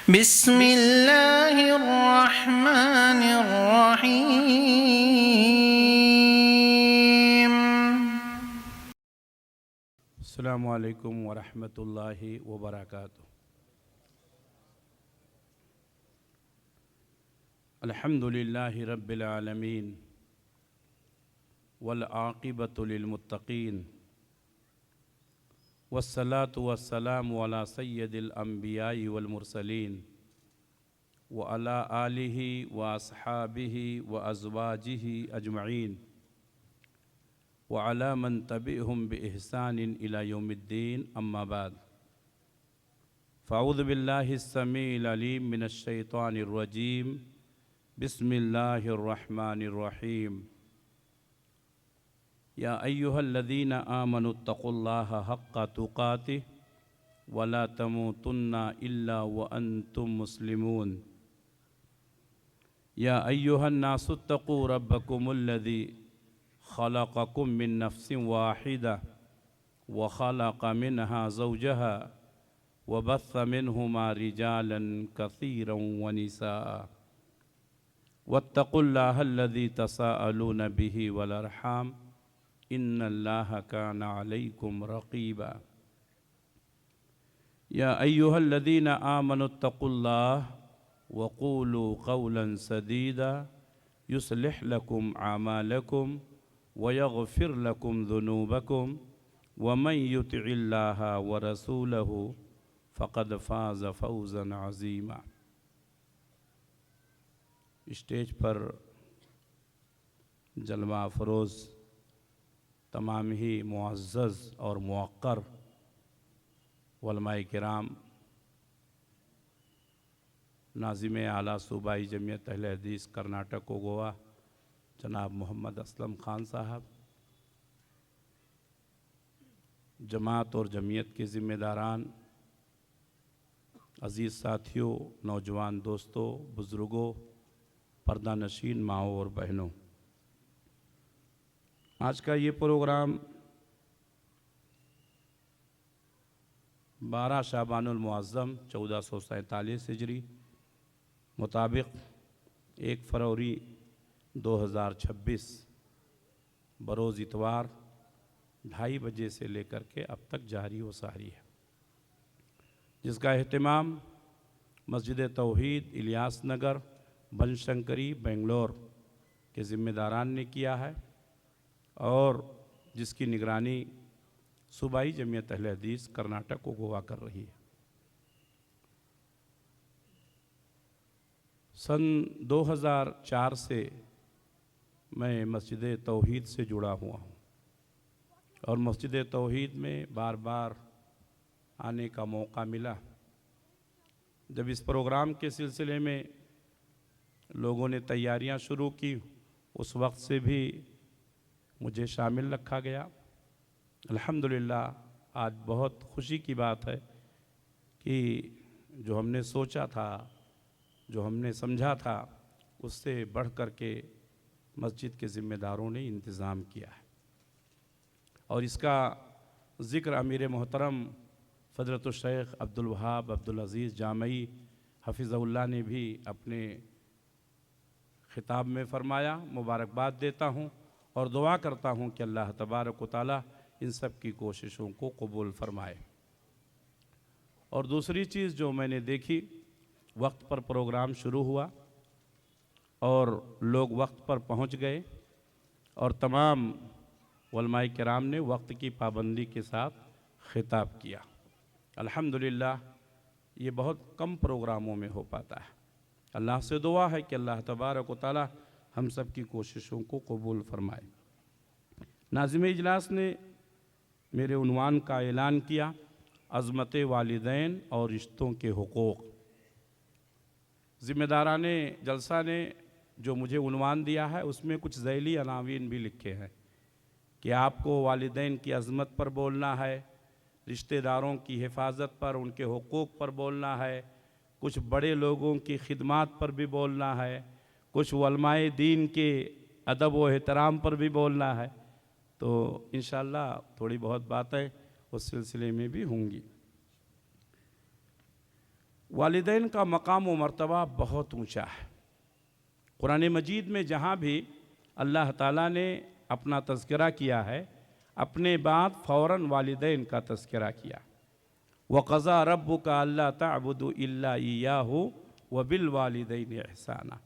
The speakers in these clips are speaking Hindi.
बिस्मिल्लाहिर्रहमानिर्रहीम। अस्सलामु अलैकुम वरहमतुल्लाहि वबरकातुहू। अल्हम्दुलिल्लाहि रब्बिल आलमीन वल आक़िबतु लिल मुत्तक़ीन वस्सलातु वस्सलामु अला सय्यदिल अंबियाइ वल मुरसलीन व अला आलिहि व अस्हाबिहि व अज़वाजिहि अजमईन व अला मन तबिअहुम बिइहसानिन इला यौमिद्दीन, अम्मा बाद। फ़अऊज़ु बिल्लाहिस समीइल अलीम मिनश शैतानिर रजीम। बिस्मिल्लाहिर्रहमानिर्रहीम। या अय्युहल्लज़ीना आमनुत्तक़ुल्लाहा हक़्क़ तुक़ातिह वला तमूतुन्ना इल्ला व अंतुम मुस्लिमून। या अय्युहन्नासुत्तक़ू रब्बकुमुल्लज़ी ख़लक़कुम मिन नफ्सिन वाहिदा व ख़लक़ मिनहा ज़ौजहा व बस्स मिनहुमा रिजालन कसीरन व निसाअ वत्तक़ुल्लाहल्लज़ी तसाअलून बिही वल अर्हाम इन्नल्लाहा काना अलैकुम रक़ीबा। या अय्युहल्लज़ीना आमनुत्तक़ुल्लाह वक़ूलू क़ौलन सदीदा युस्लिह लकुम आमालकुम व यग़फ़िर लकुम ज़ुनूबकुम व मन युतिइल्लाहा व रसूलहु फ़क़द फ़ाज़ फ़ौज़न अज़ीमा। स्टेज पर जलवा अफरोज़ तमाम ही मुअज़्ज़ज़ और मुअक्कर उलमाए किराम, नाज़िम आला सूबाई जमियत अहले हदीस कर्नाटक व गोवा जनाब मोहम्मद असलम ख़ान साहब, जमात और जमियत के ज़िम्मेदारान, अज़ीज़ साथियों, नौजवान दोस्तों, बुज़ुर्गों, पर्दा नशीन माओ और बहनों, आज का ये प्रोग्राम 12 शाबानुल मुअज़्ज़म 1447 हिजरी मुताबिक 1 फरवरी 2026 बरोज़ इतवार 2:30 बजे से लेकर के अब तक जारी व सारी है, जिसका अहतमाम मस्जिद तौहीद इलियास नगर बनशंकरी बेंगलोर के ज़िम्मेदारान ने किया है और जिसकी निगरानी सूबाई जमियत अहले हदीस कर्नाटक को गोवा कर रही है। सन 2004 से मैं मस्जिद तौहीद से जुड़ा हुआ हूँ और मस्जिद तौहीद में बार बार आने का मौका मिला। जब इस प्रोग्राम के सिलसिले में लोगों ने तैयारियां शुरू की, उस वक्त से भी मुझे शामिल रखा गया। अल्हम्दुलिल्लाह, आज बहुत खुशी की बात है कि जो हमने सोचा था, जो हमने समझा था, उससे बढ़ कर के मस्जिद के ज़िम्मेदारों ने इंतज़ाम किया है और इसका ज़िक्र अमीर मोहतरम फ़ज़लतुल शेख अब्दुल वहाब अब्दुल अज़ीज़ जामई हफ़िज़हुल्लाह ने भी अपने ख़िताब में फ़रमाया। मुबारकबाद देता हूँ और दुआ करता हूँ कि अल्लाह तबारक व तआला इन सब की कोशिशों को कबूल फ़रमाए। और दूसरी चीज़ जो मैंने देखी, वक्त पर प्रोग्राम शुरू हुआ और लोग वक्त पर पहुँच गए और तमाम उलमाए किराम ने वक्त की पाबंदी के साथ ख़िताब किया। अल्हम्दुलिल्लाह, ये बहुत कम प्रोग्रामों में हो पाता है। अल्लाह से दुआ है कि अल्लाह तबारक व तआला हम सब की कोशिशों को कबूल फ़रमाए। नाज़िम इजलास ने मेरे उन्वान का ऐलान किया, अज़मत वालिदैन और रिश्तों के हुकूक़। ज़िम्मेदाराने जलसा ने जो मुझे उन्वान दिया है, उसमें कुछ ज़ैली अनावीन भी लिखे हैं कि आपको वालिदैन की अज़मत पर बोलना है, रिश्तेदारों की हिफाजत पर, उनके हुकूक़ पर बोलना है, कुछ बड़े लोगों की खिदमत पर भी बोलना है, कुछ उलमाए दीन के अदब व एहतराम पर भी बोलना है। तो इंशाअल्लाह थोड़ी बहुत बातें उस सिलसिले में भी होंगी। वालिदैन का मकाम व मर्तबा बहुत ऊंचा है। कुरान मजीद में जहाँ भी अल्लाह ताला ने अपना तज़किरा किया है, अपने बाद फ़ौरन वालिदैन का तज़किरा किया। वक़ज़ा रब्बुका अल्ला तअबुदु इल्ला इय्याहु व बिल वालिदैनि इहसाना।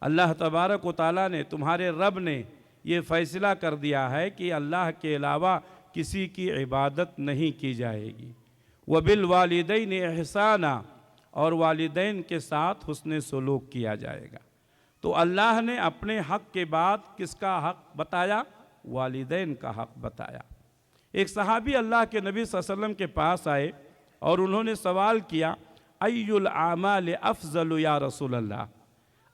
अल्लाह तबारक व तआला ने, तुम्हारे रब ने ये फ़ैसला कर दिया है कि अल्लाह के अलावा किसी की इबादत नहीं की जाएगी। व बिल वालिदैनि इहसाना, और वालिदैन के साथ हुस्न सलूक किया जाएगा। तो अल्लाह ने अपने हक़ के बाद किसका हक़ बताया? वालिदैन का हक़ बताया। एक सहाबी अल्लाह के नबी सल्लल्लाहु अलैहि वसल्लम के पास आए और उन्होंने सवाल किया, अय्युल आमाल अफ़ज़ल या रसूल अल्लाह,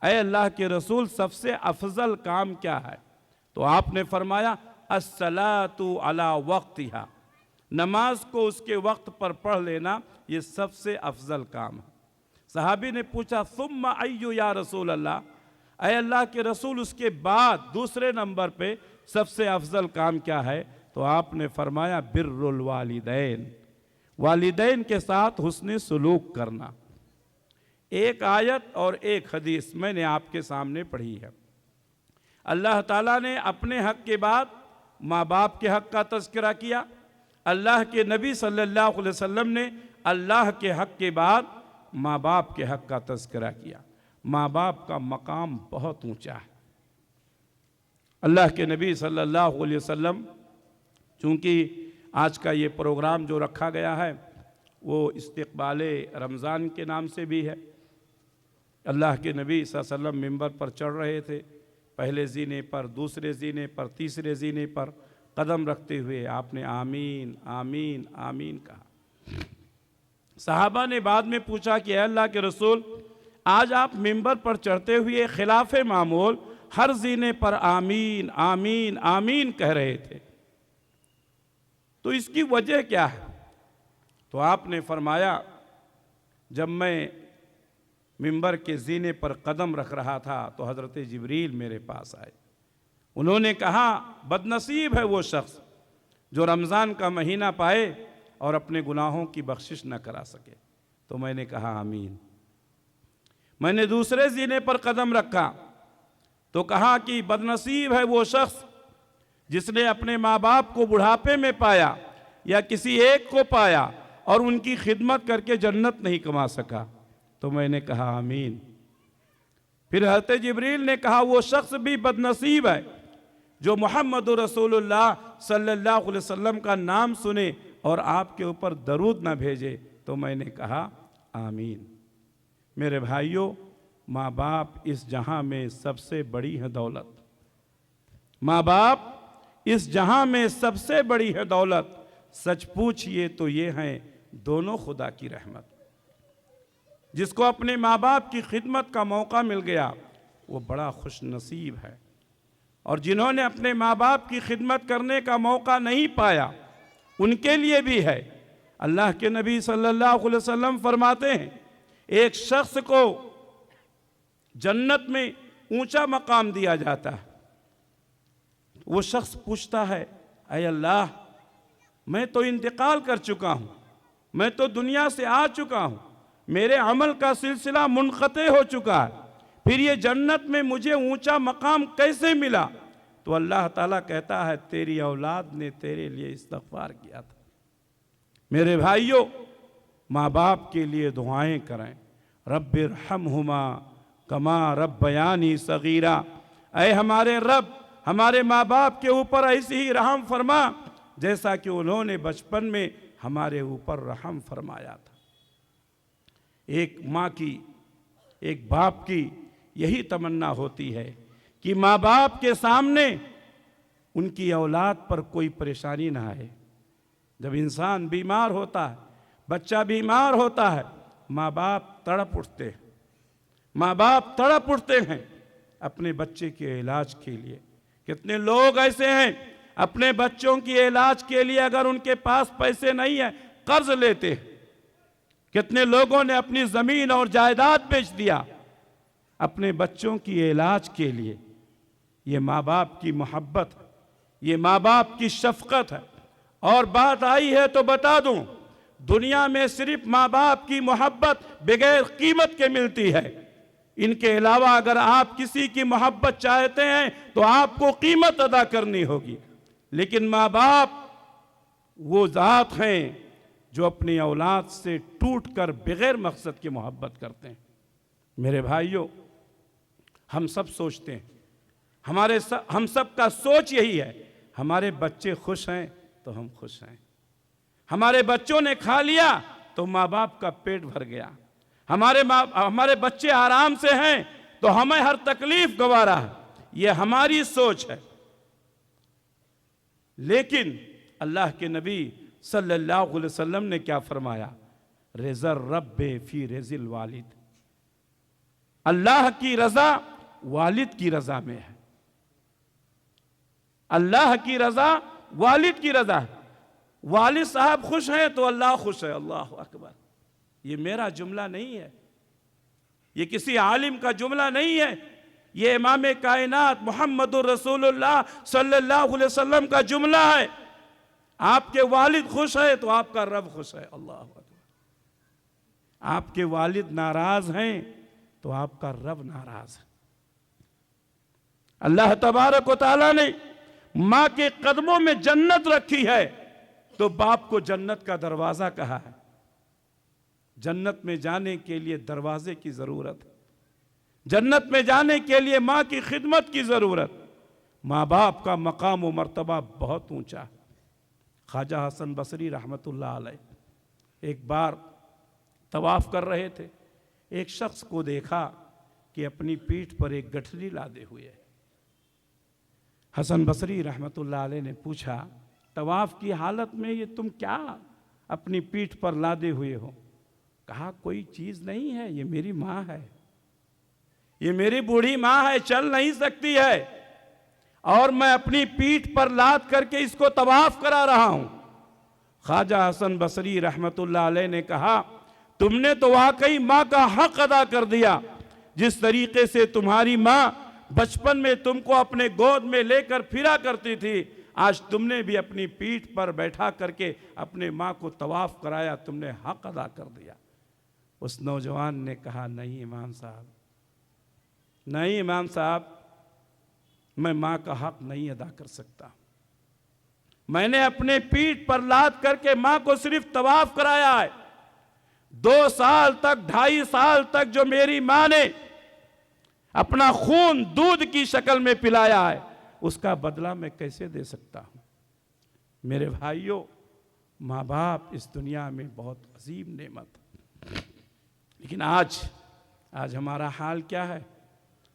ऐ अल्लाह के रसूल सबसे अफजल काम क्या है? तो आपने फरमाया, अस्सलातु अला वक्तिहा, नमाज को उसके वक्त पर पढ़ लेना ये सबसे अफजल काम है। सहाबी ने पूछा, सुम्मा अय्यु या रसूल अल्लाह, ऐ अल्लाह के रसूल उसके बाद दूसरे नंबर पे सबसे अफजल काम क्या है? तो आपने फरमाया, बिर्रुल वालिदैन, वालिदैन के साथ हुस्न सलूक करना। एक आयत और एक हदीस मैंने आपके सामने पढ़ी है। अल्लाह ताला ने अपने हक़ के बाद माँ बाप के हक़ का तज़किरा किया। अल्लाह के नबी सल्लल्लाहु अलैहि वसल्लम ने अल्लाह के हक़ के बाद माँ बाप के हक़ का तज़किरा किया। माँ बाप का मकाम बहुत ऊंचा है। अल्लाह के नबी सल्लल्लाहु अलैहि वसल्लम, चूँकि आज का ये प्रोग्राम जो रखा गया है वो इस्तक़बाले रमज़ान के नाम से भी है। अल्लाह के नबी सल्लल्लाहु अलैहि वसल्लम मिंबर पर चढ़ रहे थे, पहले ज़ीने पर, दूसरे ज़ीने पर, तीसरे ज़ीने पर कदम रखते हुए आपने आमीन आमीन आमीन कहा। सहाबा ने बाद में पूछा कि अल्लाह के रसूल, आज आप मिंबर पर चढ़ते हुए खिलाफ मामूल हर ज़ीने पर आमीन आमीन आमीन कह रहे थे, तो इसकी वजह क्या है? तो आपने फरमाया, जब मैं मिंबर के ज़ीने पर कदम रख रहा था तो हज़रत जिब्रील मेरे पास आए। उन्होंने कहा, बदनसीब है वो शख्स जो रमज़ान का महीना पाए और अपने गुनाहों की बख्शिश न करा सके। तो मैंने कहा आमीन। मैंने दूसरे ज़ीने पर कदम रखा तो कहा कि बदनसीब है वो शख्स जिसने अपने माँ बाप को बुढ़ापे में पाया या किसी एक को पाया और उनकी खिदमत करके जन्नत नहीं कमा सका। तो मैंने कहा आमीन। फिर हज़रत जिब्रील ने कहा, वो शख्स भी बदनसीब है जो मोहम्मद रसूलुल्लाह सल्लल्लाहु अलैहि वसल्लम का नाम सुने और आपके ऊपर दरूद न भेजे। तो मैंने कहा आमीन। मेरे भाइयों, माँ बाप इस जहां में सबसे बड़ी है दौलत। माँ बाप इस जहां में सबसे बड़ी है दौलत। सच पूछिए तो ये हैं दोनों खुदा की रहमत। जिसको अपने माँ बाप की खिदमत का मौका मिल गया वो बड़ा खुश नसीब है, और जिन्होंने अपने माँ बाप की खिदमत करने का मौका नहीं पाया उनके लिए भी है। अल्लाह के नबी सल्लल्लाहु अलैहि वसल्लम फरमाते हैं, एक शख्स को जन्नत में ऊंचा मकाम दिया जाता है। वो शख्स पूछता है, ऐ अल्लाह, मैं तो इंतकाल कर चुका हूँ, मैं तो दुनिया से आ चुका हूँ, मेरे अमल का सिलसिला मुनक़ते हो चुका है, फिर ये जन्नत में मुझे ऊंचा मकाम कैसे मिला? तो अल्लाह ताला कहता है, तेरी औलाद ने तेरे लिए इस्तग़फ़ार किया था। मेरे भाइयों, माँ बाप के लिए दुआएं करें। रब्बिरहमहुमा कमा रब्बयानी सगीरा, ऐ हमारे रब, हमारे माँ बाप के ऊपर ऐसी ही रहम फरमा जैसा कि उन्होंने बचपन में हमारे ऊपर रहम फरमाया था। एक माँ की, एक बाप की यही तमन्ना होती है कि माँ बाप के सामने उनकी औलाद पर कोई परेशानी ना आए। जब इंसान बीमार होता है, बच्चा बीमार होता है, माँ बाप तड़प उठते हैं, माँ बाप तड़प उठते हैं अपने बच्चे के इलाज के लिए। कितने लोग ऐसे हैं अपने बच्चों के इलाज के लिए अगर उनके पास पैसे नहीं है कर्ज लेते हैं। कितने लोगों ने अपनी ज़मीन और जायदाद बेच दिया अपने बच्चों की इलाज के लिए। ये माँ बाप की मोहब्बत है, ये माँ बाप की शफ़क़त है। और बात आई है तो बता दूं, दुनिया में सिर्फ माँ बाप की मोहब्बत बगैर कीमत के मिलती है। इनके अलावा अगर आप किसी की मोहब्बत चाहते हैं तो आपको कीमत अदा करनी होगी। लेकिन माँ बाप वो ज़ात हैं जो अपनी औलाद से टूटकर बगैर मकसद की मोहब्बत करते हैं। मेरे भाइयों, हम सब सोचते हैं, हम सब का सोच यही है, हमारे बच्चे खुश हैं तो हम खुश हैं, हमारे बच्चों ने खा लिया तो माँ बाप का पेट भर गया, हमारे बच्चे आराम से हैं तो हमें हर तकलीफ गवारा है। ये हमारी सोच है। लेकिन अल्लाह के नबी सल्लल्लाहु अलैहि वसल्लम ने क्या फरमाया? रिज़ा रब्बे फी रिज़िल वालिद, अल्लाह की रजा वालिद की रजा में है। अल्लाह की रजा वालिद की रजा है। वालिद साहब खुश हैं तो अल्लाह खुश है। अल्लाह अकबर। ये मेरा जुमला नहीं है, ये किसी आलिम का जुमला नहीं है, ये इमाम कायनात मुहम्मदुर रसूलुल्लाह सल्लल्लाहु अलैहि वसल्लम का जुमला है। आपके वालिद खुश है तो आपका रब खुश है। अल्लाह अकबर। आपके वालिद नाराज हैं तो आपका रब नाराज है। अल्लाह तबारक व तआला ने मां के कदमों में जन्नत रखी है तो बाप को जन्नत का दरवाजा कहा है। जन्नत में जाने के लिए दरवाजे की जरूरत है, जन्नत में जाने के लिए मां की खिदमत की जरूरत। मां बाप का मकाम व मर्तबा बहुत ऊंचा है। ख्वाजा हसन बसरी रहमतुल्लाह अलैह एक बार तवाफ कर रहे थे, एक शख्स को देखा कि अपनी पीठ पर एक गठरी लादे हुए है। हसन बसरी रहमतुल्लाह अलैह ने पूछा, तवाफ की हालत में ये तुम क्या अपनी पीठ पर लादे हुए हो? कहा, कोई चीज़ नहीं है, ये मेरी माँ है, ये मेरी बूढ़ी माँ है, चल नहीं सकती है और मैं अपनी पीठ पर लाद करके इसको तवाफ करा रहा हूं। ख्वाजा हसन बसरी रहमतुल्लाह अलैह ने कहा, तुमने तो वाकई माँ का हक अदा कर दिया। जिस तरीके से तुम्हारी माँ बचपन में तुमको अपने गोद में लेकर फिरा करती थी, आज तुमने भी अपनी पीठ पर बैठा करके अपने माँ को तवाफ कराया, तुमने हक अदा कर दिया। उस नौजवान ने कहा, नहीं इमाम साहब, नहीं इमाम साहब, मैं माँ का हक नहीं अदा कर सकता। मैंने अपने पीठ पर लाद करके माँ को सिर्फ तवाफ कराया है। 2 साल तक, 2.5 साल तक जो मेरी माँ ने अपना खून दूध की शक्ल में पिलाया है, उसका बदला मैं कैसे दे सकता हूं? मेरे भाइयों, माँ बाप इस दुनिया में बहुत अजीम नेमत है। लेकिन आज हमारा हाल क्या है?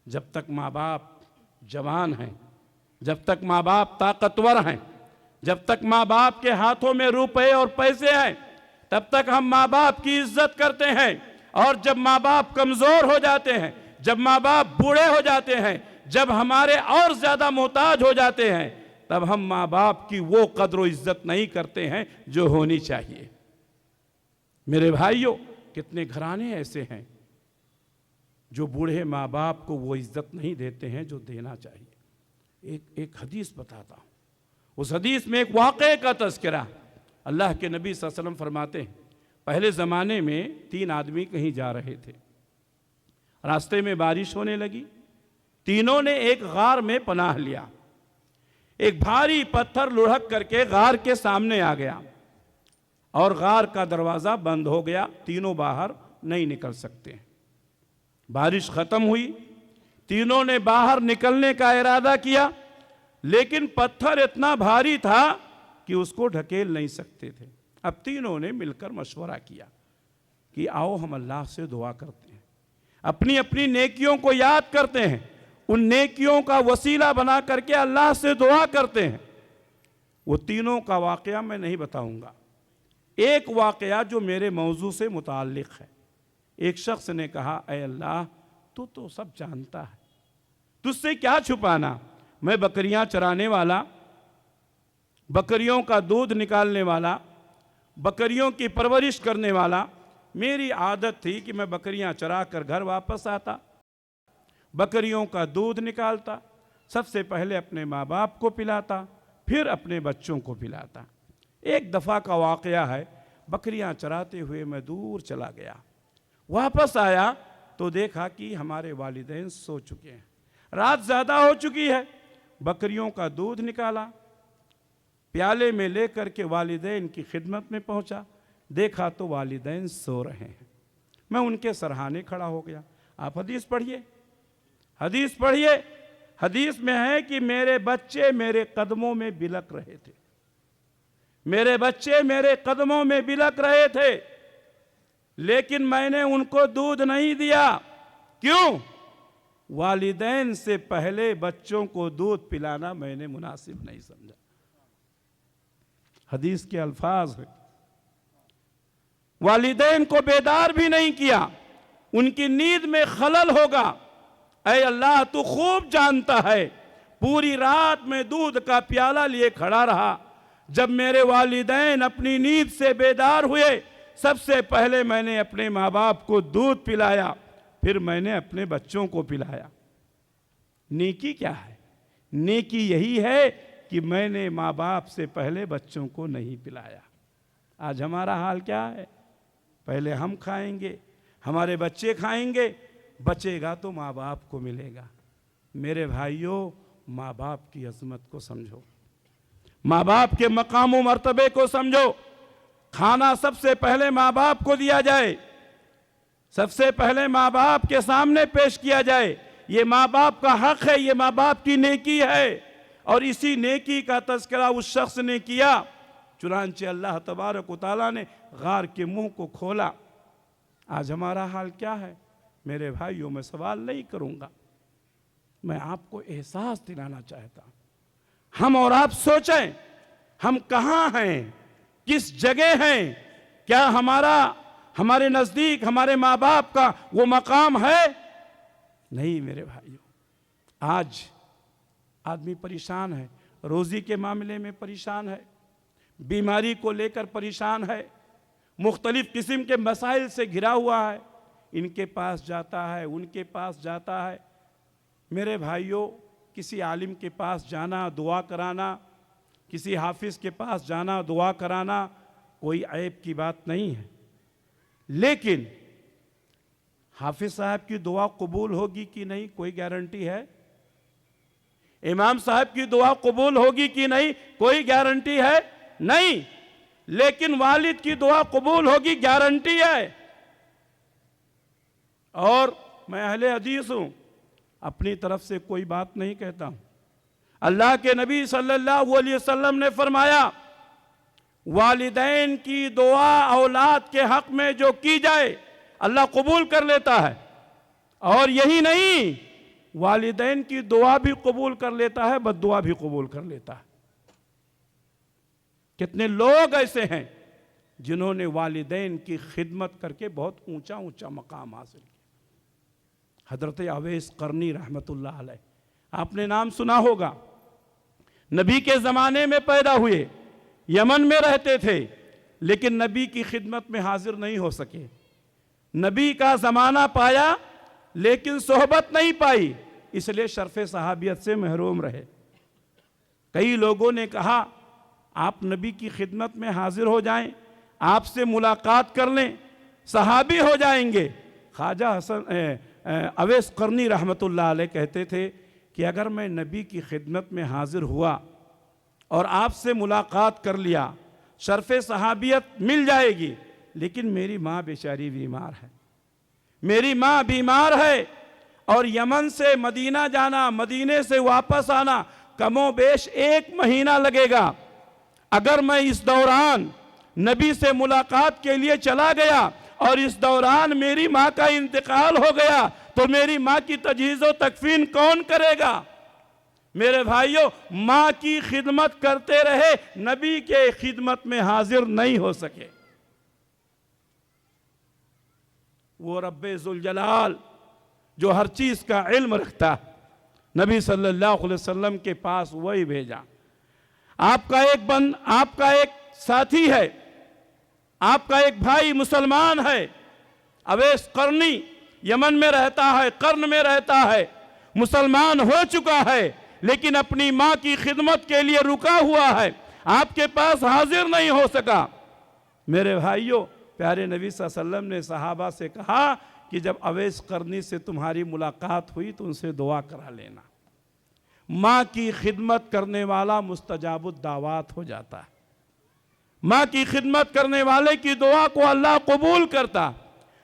जब तक माँ बाप जवान हैं, जब तक माँ बाप ताकतवर हैं, जब तक माँ बाप के हाथों में रुपए और पैसे हैं, तब तक हम माँ बाप की इज्जत करते हैं। और जब माँ बाप कमजोर हो जाते हैं, जब माँ बाप बूढ़े हो जाते हैं, जब हमारे और ज्यादा मोहताज हो जाते हैं, तब हम माँ बाप की वो कद्र व इज्जत नहीं करते हैं जो होनी चाहिए। मेरे भाइयों, कितने घराने ऐसे हैं जो बूढ़े माँ बाप को वो इज्जत नहीं देते हैं जो देना चाहिए। एक हदीस बताता हूँ। उस हदीस में एक वाक़े का तज़किरा। अल्लाह के नबी सल्लल्लाहु अलैहि वसल्लम फरमाते हैं, पहले ज़माने में 3 आदमी कहीं जा रहे थे, रास्ते में बारिश होने लगी, तीनों ने एक गार में पनाह लिया। एक भारी पत्थर लुढ़क करके गार के सामने आ गया और गार का दरवाज़ा बंद हो गया, तीनों बाहर नहीं निकल सकते। बारिश ख़त्म हुई, तीनों ने बाहर निकलने का इरादा किया, लेकिन पत्थर इतना भारी था कि उसको ढकेल नहीं सकते थे। अब तीनों ने मिलकर मशवरा किया कि आओ हम अल्लाह से दुआ करते हैं, अपनी अपनी नेकियों को याद करते हैं, उन नेकियों का वसीला बना करके अल्लाह से दुआ करते हैं। वो तीनों का वाक़या मैं नहीं बताऊंगा, एक वाक़या जो मेरे मौजू से मुताल्लिक़ है। एक शख्स ने कहा, ऐ अल्लाह, तू तो सब जानता है, तुझसे क्या छुपाना। मैं बकरियां चराने वाला, बकरियों का दूध निकालने वाला, बकरियों की परवरिश करने वाला, मेरी आदत थी कि मैं बकरियां चरा कर घर वापस आता, बकरियों का दूध निकालता, सबसे पहले अपने माँ बाप को पिलाता, फिर अपने बच्चों को पिलाता। एक दफ़ा का वाक़या है, बकरियां चराते हुए मैं दूर चला गया। वापस आया तो देखा कि हमारे वालिदैन सो चुके हैं, रात ज़्यादा हो चुकी है। बकरियों का दूध निकाला, प्याले में लेकर के वालिदैन की खिदमत में पहुंचा, देखा तो वालिदैन सो रहे हैं। मैं उनके सरहाने खड़ा हो गया। आप हदीस पढ़िए, हदीस पढ़िए। हदीस में है कि मेरे बच्चे मेरे कदमों में बिलक रहे थे, मेरे बच्चे मेरे कदमों में बिलक रहे थे, लेकिन मैंने उनको दूध नहीं दिया। क्यों? वालिदैन से पहले बच्चों को दूध पिलाना मैंने मुनासिब नहीं समझा। हदीस के अल्फाज हैं, वालिदैन को बेदार भी नहीं किया, उनकी नींद में खलल होगा। ऐ अल्लाह, तू खूब जानता है, पूरी रात में दूध का प्याला लिए खड़ा रहा। जब मेरे वालिदैन अपनी नींद से बेदार हुए, सबसे पहले मैंने अपने माँ बाप को दूध पिलाया, फिर मैंने अपने बच्चों को पिलाया। नेकी क्या है? नेकी यही है कि मैंने माँ बाप से पहले बच्चों को नहीं पिलाया। आज हमारा हाल क्या है? पहले हम खाएंगे, हमारे बच्चे खाएंगे, बचेगा तो माँ बाप को मिलेगा। मेरे भाइयों, माँ बाप की अजमत को समझो, माँ बाप के मकाम व मर्तबे को समझो। खाना सबसे पहले माँ बाप को दिया जाए, सबसे पहले माँ बाप के सामने पेश किया जाए। ये माँ बाप का हक है, ये माँ बाप की नेकी है, और इसी नेकी का तज़किरा उस शख्स ने किया। चुनांचे अल्लाह तबारक व तआला ने गार के मुंह को खोला। आज हमारा हाल क्या है? मेरे भाइयों, मैं सवाल नहीं करूंगा, मैं आपको एहसास दिलाना चाहता हूं। हम और आप सोचें, हम कहाँ हैं, किस जगह हैं? क्या हमारे नज़दीक हमारे माँ बाप का वो मकाम है? नहीं मेरे भाइयों। आज आदमी परेशान है, रोज़ी के मामले में परेशान है, बीमारी को लेकर परेशान है, मुख्तलिफ किस्म के मसाइल से घिरा हुआ है। इनके पास जाता है, उनके पास जाता है। मेरे भाइयों, किसी आलिम के पास जाना, दुआ कराना, किसी हाफिज़ के पास जाना, दुआ कराना कोई ऐब की बात नहीं है, लेकिन हाफिज़ साहब की दुआ कबूल होगी कि नहीं कोई गारंटी है? इमाम साहब की दुआ कबूल होगी कि नहीं कोई गारंटी है? नहीं। लेकिन वालिद की दुआ कबूल होगी, गारंटी है। और मैं अहले हदीस हूं, अपनी तरफ से कोई बात नहीं कहता हूं। अल्लाह के नबी सल्लल्लाहु अलैहि वसल्लम ने फरमाया, वालिदैन की दुआ औलाद के हक में जो की जाए अल्लाह कबूल कर लेता है। और यही नहीं, वालिदैन की दुआ भी कबूल कर लेता है, बद्दुआ भी कबूल कर लेता है। कितने लोग ऐसे हैं जिन्होंने वालिदैन की खिदमत करके बहुत ऊंचा ऊंचा मकाम हासिल किया। हजरत अवैस करनी रहमतुल्लाह अलैह, आपने नाम सुना होगा। नबी के ज़माने में पैदा हुए, यमन में रहते थे, लेकिन नबी की खिदमत में हाजिर नहीं हो सके। नबी का ज़माना पाया लेकिन सोहबत नहीं पाई, इसलिए शर्फ़े सहाबियत से महरूम रहे। कई लोगों ने कहा, आप नबी की खिदमत में हाजिर हो जाएं, आपसे मुलाकात कर लें, सहाबी हो जाएंगे। ख्वाजा अवैस करनी रहमतुल्लाह अलैह कहते थे कि अगर मैं नबी की खिदमत में हाजिर हुआ और आपसे मुलाकात कर लिया, शर्फ़े सहाबियत मिल जाएगी, लेकिन मेरी माँ बेचारी बीमार है, मेरी माँ बीमार है, और यमन से मदीना जाना, मदीने से वापस आना कमोबेश 1 महीना लगेगा। अगर मैं इस दौरान नबी से मुलाकात के लिए चला गया और इस दौरान मेरी माँ का इंतकाल हो गया, तो मेरी माँ की तजहीज़ व तकफीन कौन करेगा? मेरे भाइयों, माँ की खिदमत करते रहे, नबी के खिदमत में हाजिर नहीं हो सके। वो रब्बे ज़ुल जलाल जो हर चीज़ का इल्म रखता है, नबी सल्लल्लाहु अलैहि वसल्लम के पास वही भेजा। आपका एक साथी है, आपका एक भाई मुसलमान है, अवैस करनी, यमन में रहता है, कर्न में रहता है, मुसलमान हो चुका है, लेकिन अपनी माँ की खिदमत के लिए रुका हुआ है, आपके पास हाजिर नहीं हो सका। मेरे भाइयों, प्यारे नबी सल्लल्लाहु अलैहि वसल्लम ने सहाबा से कहा कि जब अवैस करनी से तुम्हारी मुलाकात हुई तो उनसे दुआ करा लेना। माँ की खिदमत करने वाला मुस्तजाबुद दावात हो जाता है। माँ की खिदमत करने वाले की दुआ को अल्लाह कबूल करता।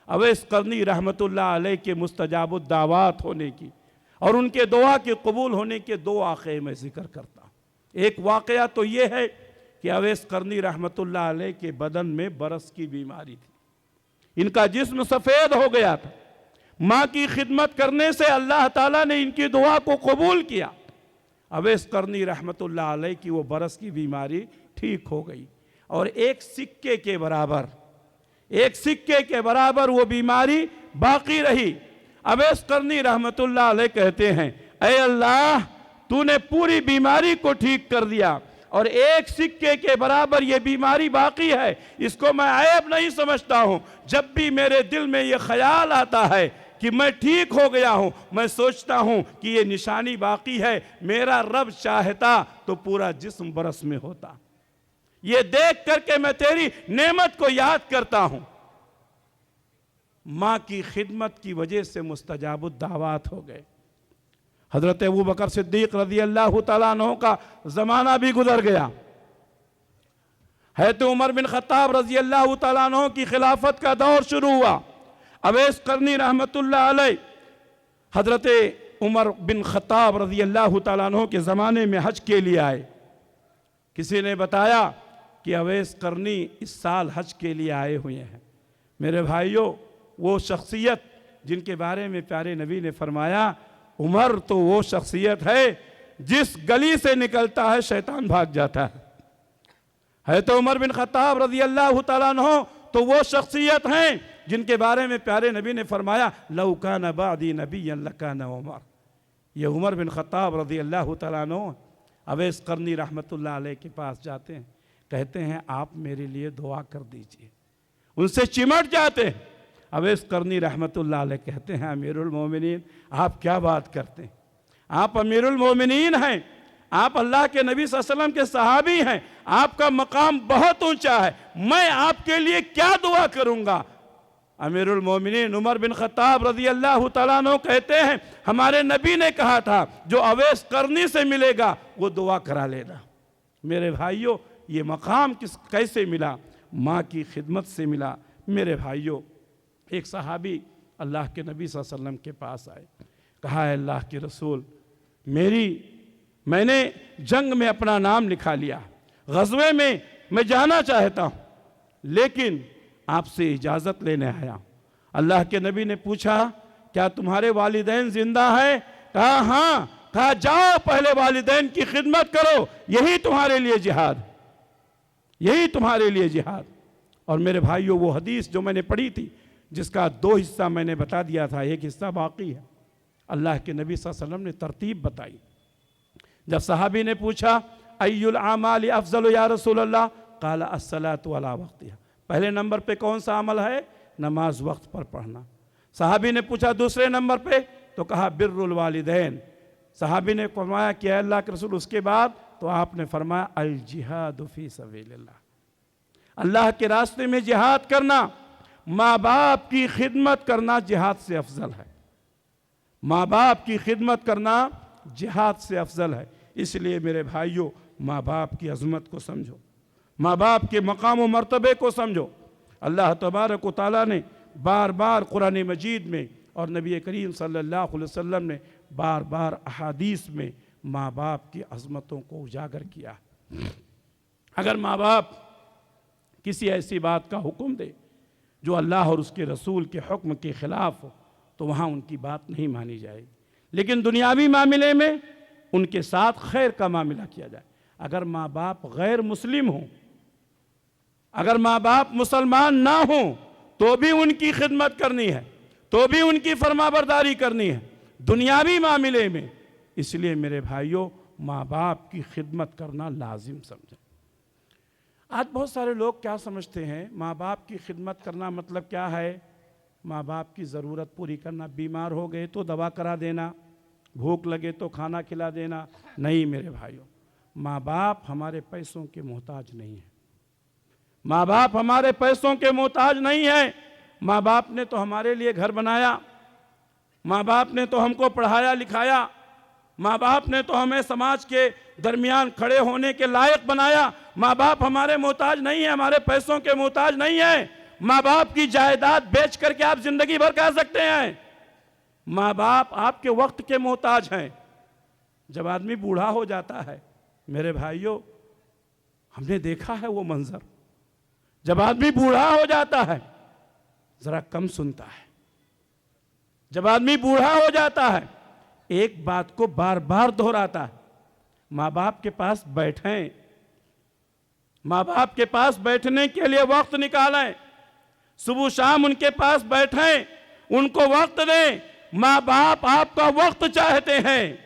अवैस करनी रहमतुल्लाह अलैह के मुस्तजाबुद दावात होने की और उनके दुआ के कबूल होने के दो वाक़े में जिक्र करता हूँ। एक वाक़या तो ये है कि अवैस करनी रहमतुल्लाह अलैह के बदन में बरस की बीमारी थी, इनका जिस्म सफ़ेद हो गया था। माँ की खिदमत करने से अल्लाह ताला ने इनकी दुआ को कबूल किया। अवैस करनी रहमतुल्लाह अलैह की वो बरस की बीमारी ठीक हो गई और एक सिक्के के बराबर वो बीमारी बाकी रही। अवैस करनी रहमतुल्लाह अलैह कहते हैं, ऐ अल्लाह, तूने पूरी बीमारी को ठीक कर दिया और एक सिक्के के बराबर ये बीमारी बाकी है, इसको मैं ऐब नहीं समझता हूं। जब भी मेरे दिल में ये ख्याल आता है कि मैं ठीक हो गया हूं, मैं सोचता हूं कि ये निशानी बाकी है। मेरा रब चाहता तो पूरा जिस्म बरस में होता। ये देख करके मैं तेरी नेमत को याद करता हूं। माँ की खिदमत की वजह से मुस्तजाबुद दावात हो गए। हजरत अबू बकर सिद्दीक रज़ी अल्लाह तआला अन्हु का ज़माना भी गुजर गया है तो उमर बिन खत्ताब रज़ी अल्लाह तआला अन्हु की खिलाफत का दौर शुरू हुआ। अवैस करनी रहमतुल्लाह अलैह हजरत उमर बिन खत्ताब रज़ी अल्लाह तआला अन्हु के ज़माने में हज के लिए आए। किसी ने बताया कि अवैस करनी इस साल हज के लिए आए हुए हैं। मेरे भाइयों, वो शख्सियत जिनके बारे में प्यारे नबी ने फरमाया, उमर तो वो शख्सियत है जिस गली से निकलता है शैतान भाग जाता है तो उमर बिन खत्ताब रज़ी अल्लाह तआला अन्हु तो वो शख्सियत हैं जिनके बारे में प्यारे नबी ने फरमाया, लौ कान बादी नबिय्यन लकान उमर। ये उमर बिन खत्ताब रज़ी अल्लाह तआला अन्हु अवैस करनी रहमतुल्लाह अलैह के पास जाते हैं, कहते हैं आप मेरे लिए दुआ कर दीजिए। उनसे चिमट जाते हैं। अवैस करनी रहमतुल्लाह अलैह कहते हैं, अमीरुल मोमिनीन, आप क्या बात करते हैं? आप अमीरुल मोमिनीन हैं, आप अल्लाह के नबी सल्लल्लाहु अलैहि वसल्लम के सहाबी हैं, आपका मकाम बहुत ऊंचा है, मैं आपके लिए क्या दुआ करूंगा? अमीरुल मोमिनीन उमर बिन खत्ताब रज़ी अल्लाह तआला अन्हु कहते हैं, हमारे नबी ने कहा था जो अवैस करनी से मिलेगा वो दुआ करा लेना। मेरे भाइयों, ये मकाम कैसे मिला? माँ की खिदमत से मिला। मेरे भाइयों, एक सहाबी अल्लाह के नबी सल्लल्लाहु अलैहि वसल्लम के पास आए, कहा है अल्लाह के रसूल, मैंने जंग में अपना नाम लिखा लिया, ग़ज़वे में मैं जाना चाहता हूँ, लेकिन आपसे इजाज़त लेने आया। अल्लाह के नबी ने पूछा, क्या तुम्हारे वालिदैन जिंदा है? कहा हाँ। कहा जाओ पहले वालिदैन की खिदमत करो, यही तुम्हारे लिए जिहाद, यही तुम्हारे लिए जिहाद। और मेरे भाइयों, वो हदीस जो मैंने पढ़ी थी जिसका दो हिस्सा मैंने बता दिया था, एक हिस्सा बाकी है। अल्लाह के नबी सल्लल्लाहु अलैहि वसल्लम ने तरतीब बताई। जब सहाबी ने पूछा अय्युल आमाल अफजल या रसूल अल्लाह, काला अस्सलातु अला वक्तिहा, पहले नंबर पे कौन सा अमल है? नमाज वक्त पर पढ़ना। सहाबी ने पूछा दूसरे नंबर पे, तो कहा बिर्रुल वालिदैन। सहाबी ने फरमाया कि अल्लाह के रसूल उसके बाद? तो आपने फरमाया अल जिहादु फी सबीलिल्लाह, अल्लाह के रास्ते में जिहाद करना, माँ बाप की खिदमत करना जिहाद से अफजल है। माँ बाप की खिदमत करना जिहाद से अफजल है। इसलिए मेरे भाइयों, माँ बाप की अज़मत को समझो, माँ बाप के मकाम व मर्तबे को समझो। अल्लाह तबारक व तआला ने बार बार कुरान मजीद में और नबी करीम सल्लल्लाहु अलैहि वसल्लम ने बार बार अहादीस में माँ बाप की अज़मतों को उजागर किया। अगर माँ बाप किसी ऐसी बात का हुक्म दे जो अल्लाह और उसके रसूल के हुक्म के ख़िलाफ़ हो, तो वहाँ उनकी बात नहीं मानी जाएगी। लेकिन दुनियावी मामले में उनके साथ खैर का मामला किया जाए। अगर माँ बाप गैर मुस्लिम हों, अगर माँ बाप मुसलमान ना हों, तो भी उनकी खिदमत करनी है, तो भी उनकी फरमाबरदारी करनी है दुनियावी मामले में। इसलिए मेरे भाइयों, माँ बाप की खिदमत करना लाजिम समझें। आज बहुत सारे लोग क्या समझते हैं, माँ बाप की खिदमत करना मतलब क्या है? माँ बाप की ज़रूरत पूरी करना, बीमार हो गए तो दवा करा देना, भूख लगे तो खाना खिला देना। नहीं मेरे भाइयों, माँ बाप हमारे पैसों के मोहताज नहीं है। माँ बाप हमारे पैसों के मोहताज नहीं है। माँ बाप ने तो हमारे लिए घर बनाया, माँ बाप ने तो हमको पढ़ाया लिखाया, माँ बाप ने तो हमें समाज के दरमियान खड़े होने के लायक बनाया। माँ बाप हमारे मोहताज नहीं है, हमारे पैसों के मोहताज नहीं है। माँ बाप की जायदाद बेच करके आप जिंदगी भर खा सकते हैं। माँ बाप आपके वक्त के मोहताज हैं। जब आदमी बूढ़ा हो जाता है, मेरे भाइयों, हमने देखा है वो मंजर, जब आदमी बूढ़ा हो जाता है जरा कम सुनता है। जब आदमी बूढ़ा हो जाता है एक बात को बार बार दोहराता है। माँ बाप के पास बैठें, माँ बाप के पास बैठने के लिए वक्त निकालें, सुबह शाम उनके पास बैठें, उनको वक्त दें। माँ बाप आपका वक्त चाहते हैं।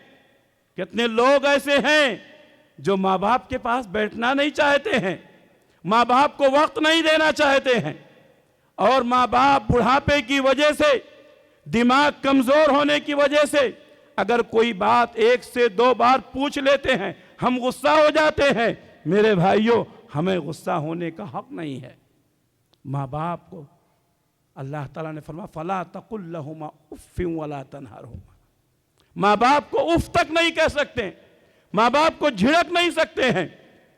कितने लोग ऐसे हैं जो माँ बाप के पास बैठना नहीं चाहते हैं, माँ बाप को वक्त नहीं देना चाहते हैं, और माँ बाप बुढ़ापे की वजह से, दिमाग कमजोर होने की वजह से अगर कोई बात एक से दो बार पूछ लेते हैं हम गुस्सा हो जाते हैं। मेरे भाइयों, हमें गुस्सा होने का हक नहीं है। माँ बाप को अल्लाह ताला ने फरमाया फला तकुल लहुमा उफ़्फ़िन वला तनहरहुमा। माँ बाप को उफ तक नहीं कह सकते, माँ बाप को झिड़क नहीं सकते हैं।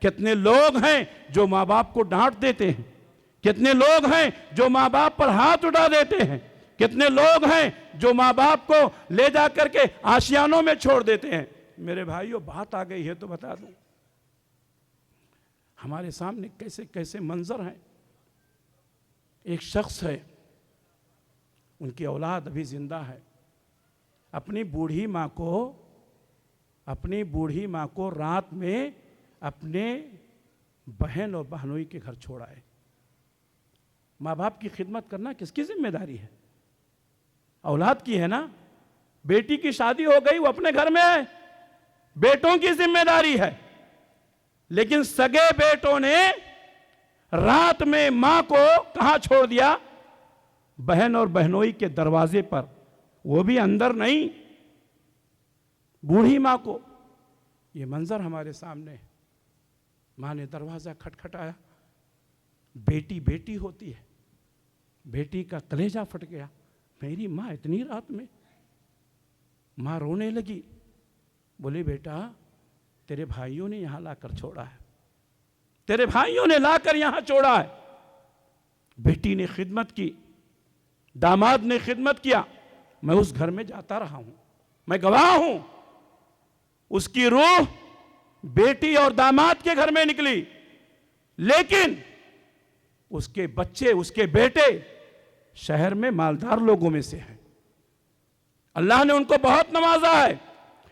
कितने लोग हैं जो माँ बाप को डांट देते हैं, कितने लोग हैं जो माँ बाप पर हाथ उठा देते हैं, कितने लोग हैं जो माँ बाप को ले जा करके आशियानों में छोड़ देते हैं। मेरे भाइयों, बात आ गई है तो बता दूं, हमारे सामने कैसे कैसे मंजर हैं। एक शख्स है, उनकी औलाद अभी जिंदा है, अपनी बूढ़ी माँ को रात में अपने बहन और बहनोई के घर छोड़ा है। माँ बाप की खिदमत करना किसकी जिम्मेदारी है? औलाद की है ना। बेटी की शादी हो गई, वो अपने घर में है, बेटों की जिम्मेदारी है। लेकिन सगे बेटों ने रात में मां को कहां छोड़ दिया? बहन और बहनोई के दरवाजे पर, वो भी अंदर नहीं, बूढ़ी मां को। ये मंजर हमारे सामने है। मां ने दरवाजा खटखटाया, बेटी बेटी होती है, बेटी का कलेजा फट गया। मेरी माँ इतनी रात में? माँ रोने लगी, बोली बेटा तेरे भाइयों ने यहां लाकर छोड़ा है, तेरे भाइयों ने लाकर यहां छोड़ा है। बेटी ने खिदमत की, दामाद ने खिदमत किया, मैं उस घर में जाता रहा हूं, मैं गवाह हूं। उसकी रूह बेटी और दामाद के घर में निकली, लेकिन उसके बच्चे, उसके बेटे शहर में मालदार लोगों में से हैं। अल्लाह ने उनको बहुत नवाजा है।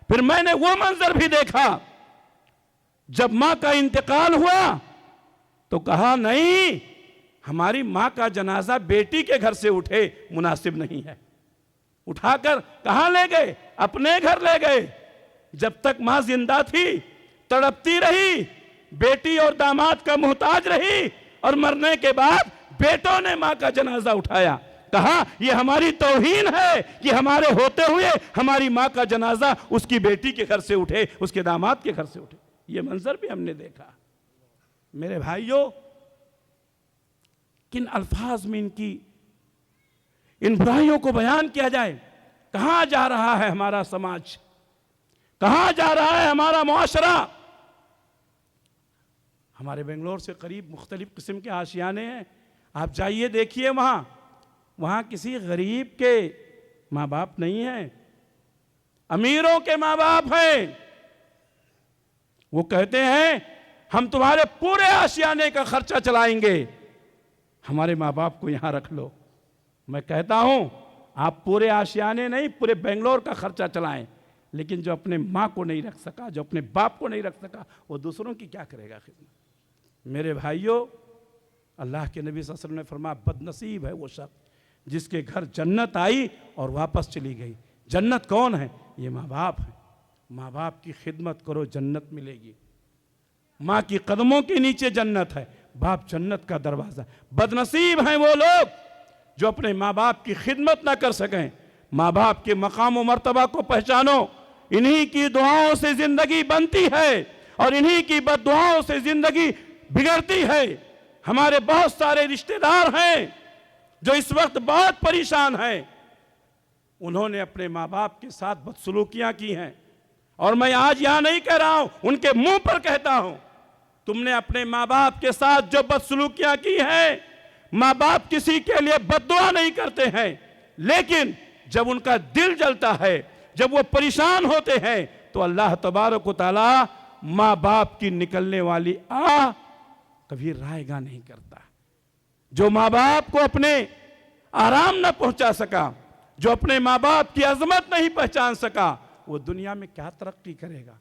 फिर मैंने वो मंजर भी देखा, जब मां का इंतकाल हुआ तो कहा नहीं, हमारी मां का जनाजा बेटी के घर से उठे मुनासिब नहीं है। उठाकर कहां ले गए? अपने घर ले गए। जब तक मां जिंदा थी तड़पती रही, बेटी और दामाद का मोहताज रही, और मरने के बाद बेटों ने मां का जनाजा उठाया। कहा यह हमारी तौहीन है कि हमारे होते हुए हमारी मां का जनाजा उसकी बेटी के घर से उठे, उसके दामाद के घर से उठे। यह मंजर भी हमने देखा। मेरे भाइयों, किन अल्फाज में इन बुराइयों को बयान किया जाए? कहां जा रहा है हमारा समाज, कहां जा रहा है हमारा मुआशरा? हमारे बेंगलोर से करीब मुख्तलिफ किस्म के आशियाने हैं। आप जाइए देखिए, वहां किसी गरीब के माँ बाप नहीं हैं, अमीरों के माँ बाप हैं। वो कहते हैं हम तुम्हारे पूरे आशियाने का खर्चा चलाएंगे, हमारे माँ बाप को यहां रख लो। मैं कहता हूं आप पूरे आशियाने नहीं, पूरे बेंगलोर का खर्चा चलाएं, लेकिन जो अपने माँ को नहीं रख सका, जो अपने बाप को नहीं रख सका, वो दूसरों की क्या करेगा खिदमत? मेरे भाइयों, अल्लाह के नबी सल्लल्लाहु अलैहि वसल्लम ने फरमाया बदनसीब है वो शख्स जिसके घर जन्नत आई और वापस चली गई। जन्नत कौन है? ये माँ बाप है। माँ बाप की खिदमत करो, जन्नत मिलेगी। माँ की कदमों के नीचे जन्नत है, बाप जन्नत का दरवाजा। बदनसीब हैं वो लोग जो अपने माँ बाप की खिदमत ना कर सकें। माँ बाप के मकाम व मर्तबा को पहचानो। इन्हीं की दुआओं से जिंदगी बनती है और इन्हीं की बद्दुआओं से जिंदगी बिगड़ती है। हमारे बहुत सारे रिश्तेदार हैं जो इस वक्त बहुत परेशान हैं। उन्होंने अपने माँ बाप के साथ बदसलूकियां की हैं, और मैं आज यहां नहीं कह रहा हूं, उनके मुंह पर कहता हूं, तुमने अपने माँ बाप के साथ जो बदसलूकियां की हैं, माँ बाप किसी के लिए बद्दुआ नहीं करते हैं, लेकिन जब उनका दिल जलता है, जब वो परेशान होते हैं, तो अल्लाह तबारक व तआला माँ बाप की निकलने वाली आह कभी रायगा नहीं करता। जो माँ बाप को अपने आराम न पहुंचा सका, जो अपने माँ बाप की अजमत नहीं पहचान सका, वो दुनिया में क्या तरक्की करेगा।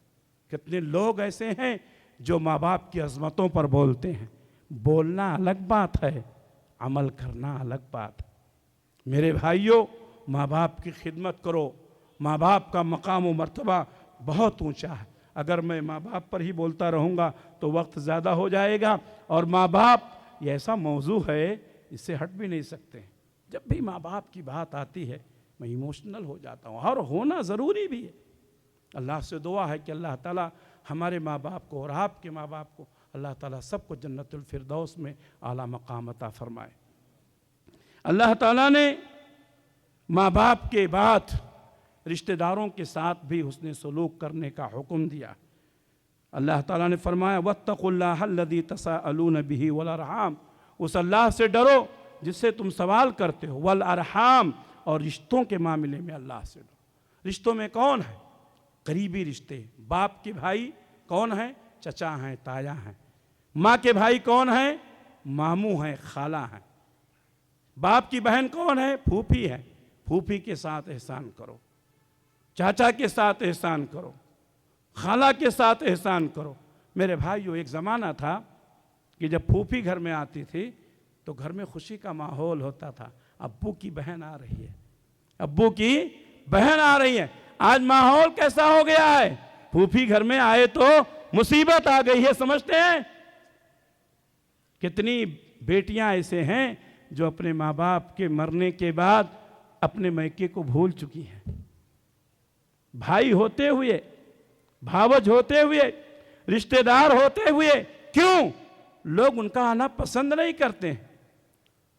कितने लोग ऐसे हैं जो माँ बाप की अजमतों पर बोलते हैं। बोलना अलग बात है, अमल करना अलग बात है। मेरे भाइयों, माँ बाप की खिदमत करो। माँ बाप का मकाम व मर्तबा बहुत ऊंचा है। अगर मैं माँ बाप पर ही बोलता रहूँगा तो वक्त ज़्यादा हो जाएगा, और माँ बाप ये ऐसा मौजू है, इससे हट भी नहीं सकते। जब भी माँ बाप की बात आती है मैं इमोशनल हो जाता हूँ, और होना ज़रूरी भी है। अल्लाह से दुआ है कि अल्लाह ताला हमारे माँ बाप को और आपके माँ बाप को अल्लाह ताला सबको जन्नतुल फिरदौस में आला मकाम अता फरमाए। अल्लाह ताला ने माँ बाप के बाद रिश्तेदारों के साथ भी हुस्न सलूक करने का हुक्म दिया। अल्लाह ताला ने फरमाया वत्तकुल्लाह अल्लज़ी तसाअलून बिही वल अरहाम, उस अल्लाह से डरो जिससे तुम सवाल करते हो, वल अरहाम, और रिश्तों के मामले में अल्लाह से डरो। रिश्तों में कौन है? करीबी रिश्ते। बाप के भाई कौन है? चचा हैं, ताया हैं। माँ के भाई कौन है? मामू हैं, खाला हैं। बाप की बहन कौन है? फूफी है। फूफी के साथ एहसान करो, चाचा के साथ एहसान करो, खाला के साथ एहसान करो। मेरे भाइयों, एक ज़माना था कि जब फूफी घर में आती थी तो घर में खुशी का माहौल होता था। अब्बू की बहन आ रही है, अब्बू की बहन आ रही है। आज माहौल कैसा हो गया है? फूफी घर में आए तो मुसीबत आ गई है, समझते हैं? कितनी बेटियां ऐसे हैं जो अपने माँ बाप के मरने के बाद अपने मैके को भूल चुकी हैं। भाई होते हुए, भावज होते हुए, रिश्तेदार होते हुए, क्यों लोग उनका आना पसंद नहीं करते हैं?